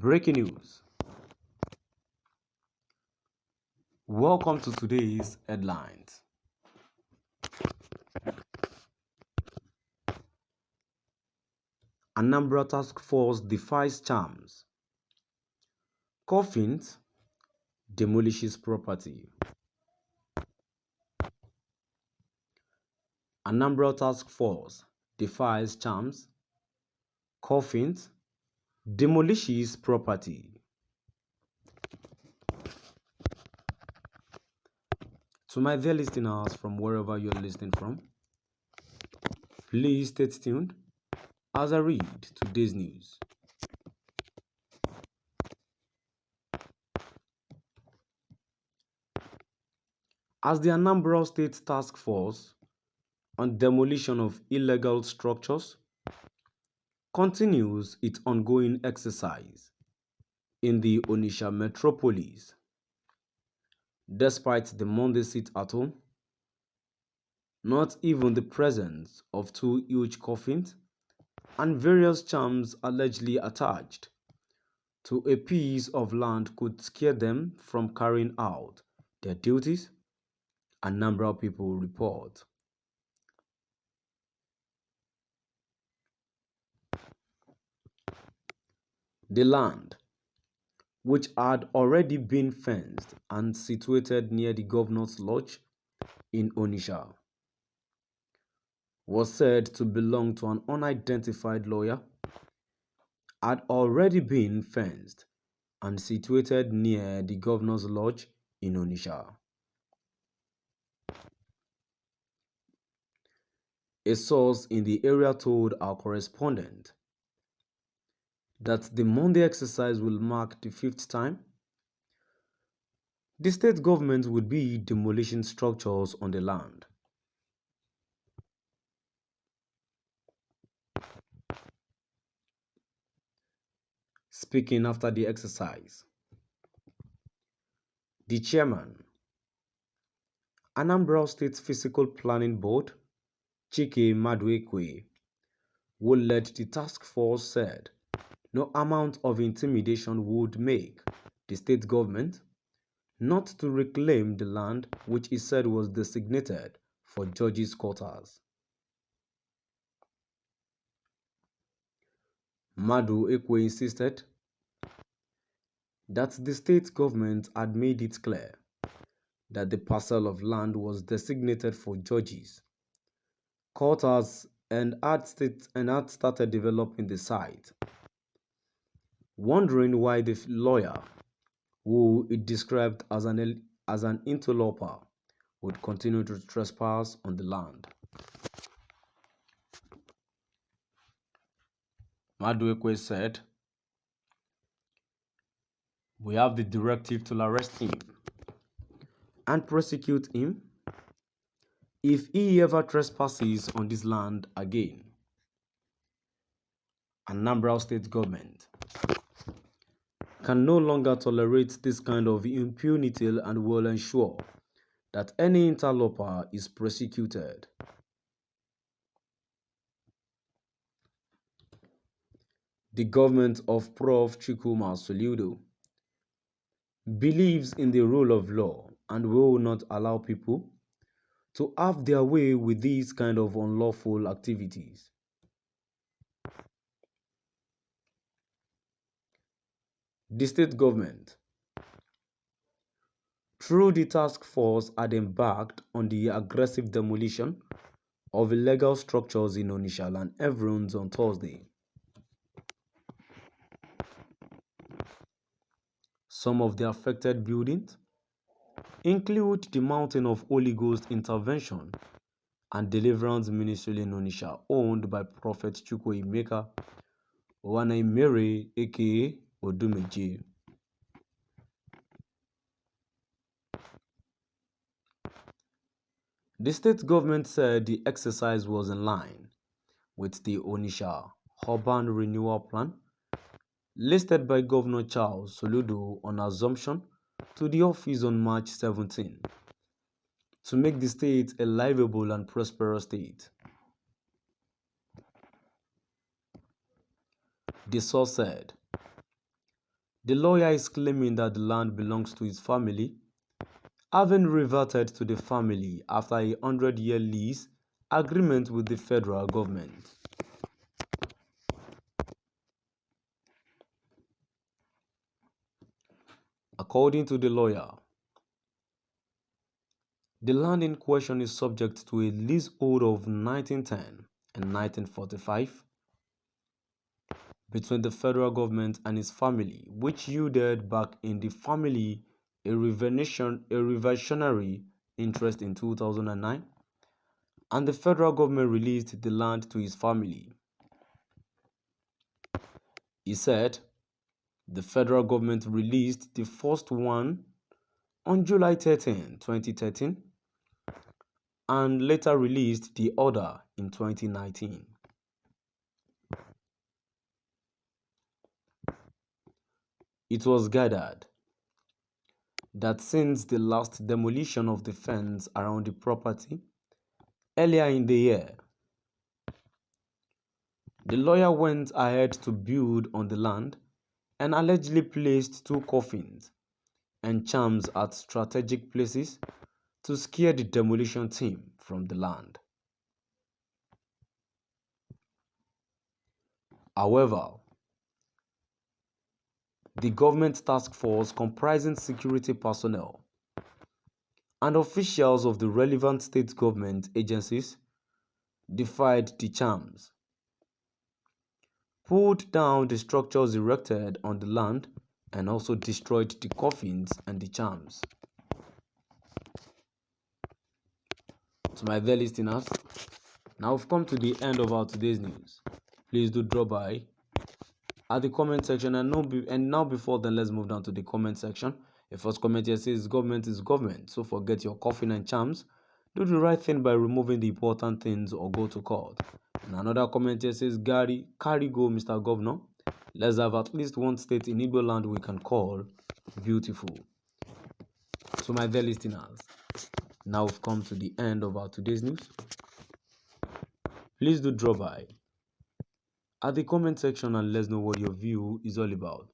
Breaking news. Welcome to today's headlines. Anambra task force defies charms. Coffins demolishes property. Anambra task force defies charms. Coffins demolishes property. To my dear listeners from wherever you're listening from, please stay tuned as I read today's news. As the Anambra State Task Force on Demolition of Illegal Structures continues its ongoing exercise in the Onitsha metropolis, despite the Monday sit at home, not even the presence of two huge coffins and various charms allegedly attached to a piece of land could scare them from carrying out their duties, Anambra people report. The land, which had already been fenced and situated near the governor's lodge in Onitsha, was said to belong to an unidentified lawyer, had already been fenced and situated near the governor's lodge in Onitsha. A source in the area told our correspondent that the Monday exercise will mark the fifth time the state government would be demolishing structures on the land. Speaking after the exercise, the chairman, Anambra State Physical Planning Board, Chike Maduekwe, who led the task force, said no amount of intimidation would make the state government not to reclaim the land which he said was designated for judges' quarters. Maduekwe insisted that the state government had made it clear that the parcel of land was designated for judges' quarters and had started developing the site, wondering why the lawyer, who it described as an interloper, would continue to trespass on the land. Maduekwe said, "We have the directive to arrest him and prosecute him if he ever trespasses on this land again. Anambra State government can no longer tolerate this kind of impunity and will ensure that any interloper is prosecuted." The government of Prof. Chukwuma Soludo believes in the rule of law and will not allow people to have their way with these kind of unlawful activities. The state government, through the task force, had embarked on the aggressive demolition of illegal structures in Onitsha and Everons on Thursday. Some of the affected buildings include the Mountain of Holy Ghost Intervention and Deliverance Ministry in Onitsha, owned by Prophet Chukwuemeka Wanaimere, aka Odumeje. The state government said the exercise was in line with the Onitsha Urban Renewal Plan listed by Governor Charles Soludo on assumption to the office on March 17 to make the state a livable and prosperous state. The source said The lawyer is claiming that the land belongs to his family, having reverted to the family after a 100-year lease agreement with the federal government. According to the lawyer, the land in question is subject to a leasehold of 1910 and 1945 between the federal government and his family, which yielded back in the family a reversionary interest in 2009, and the federal government released the land to his family. He said the federal government released the first one on July 13, 2013, and later released the other in 2019. It was gathered that since the last demolition of the fence around the property earlier in the year, the lawyer went ahead to build on the land and allegedly placed 2 coffins and charms at strategic places to scare the demolition team from the land. However, the government task force comprising security personnel and officials of the relevant state government agencies defied the charms, pulled down the structures erected on the land, and also destroyed the coffins and the charms. To my dear listeners, now we've come to the end of our today's news. Please do drop by at the comment section, and now before then, let's move down to the comment section. The first comment here says government is government, so forget your coffin and charms. Do the right thing by removing the important things or go to court. And another comment here says carry go, Mr. Governor. Let's have at least one state in Igbo land we can call beautiful. So my dear listeners, now we've come to the end of our today's news. Please do drop by at the comment section and let us know what your view is all about.